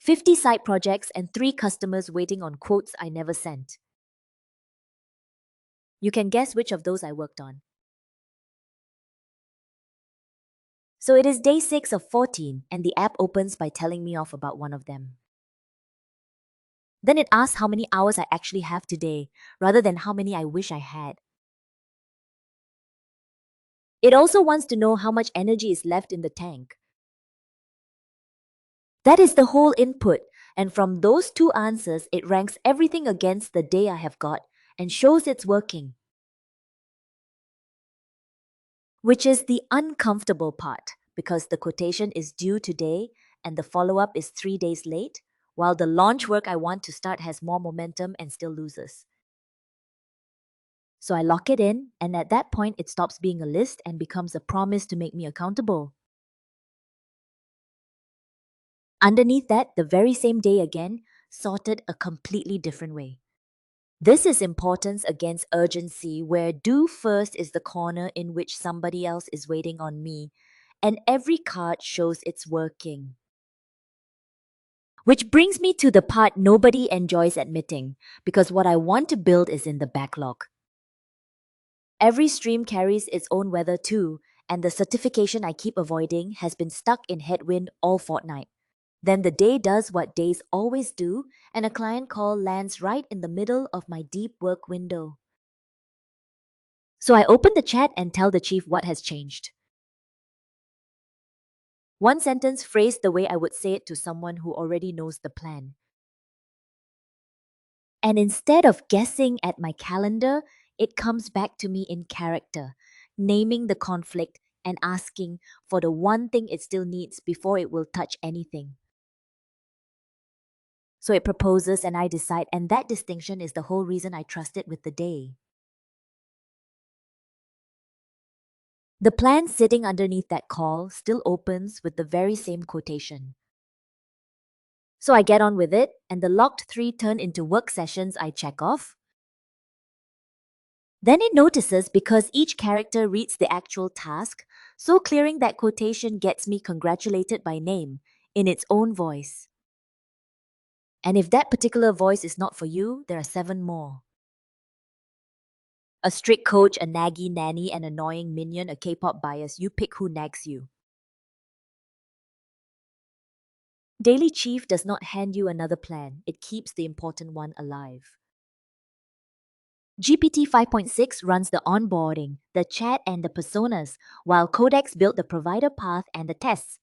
50 side projects, and 3 customers waiting on quotes I never sent. You can guess which of those I worked on. So it is day 6 of 14, and the app opens by telling me off about one of them. Then it asks how many hours I actually have today, rather than how many I wish I had. It also wants to know how much energy is left in the tank. That is the whole input, and from those 2 answers, it ranks everything against the day I have got and shows it's working. Which is the uncomfortable part, because the quotation is due today and the follow-up is 3 days late, while the launch work I want to start has more momentum and still loses. So I lock it in, and at that point it stops being a list and becomes a promise to make me accountable. Underneath that, the very same day again, sorted a completely different way. This is importance against urgency, where do first is the corner in which somebody else is waiting on me, and every card shows it's working. Which brings me to the part nobody enjoys admitting, because what I want to build is in the backlog. Every stream carries its own weather too, and the certification I keep avoiding has been stuck in headwind all fortnight. Then the day does what days always do, and a client call lands right in the middle of my deep work window. So I open the chat and tell the chief what has changed. One sentence phrased the way I would say it to someone who already knows the plan. And instead of guessing at my calendar, it comes back to me in character, naming the conflict and asking for the one thing it still needs before it will touch anything. So it proposes and I decide, and that distinction is the whole reason I trust it with the day. The plan sitting underneath that call still opens with the very same quotation. So I get on with it, and the locked 3 turn into work sessions I check off. Then it notices because each character reads the actual task, so clearing that quotation gets me congratulated by name, in its own voice. And if that particular voice is not for you, there are 7 more. A strict coach, a naggy nanny, an annoying minion, a K-pop bias. You pick who nags you. Daily Chief does not hand you another plan. It keeps the important one alive. GPT 5.6 runs the onboarding, the chat, and the personas, while Codex built the provider path and the tests.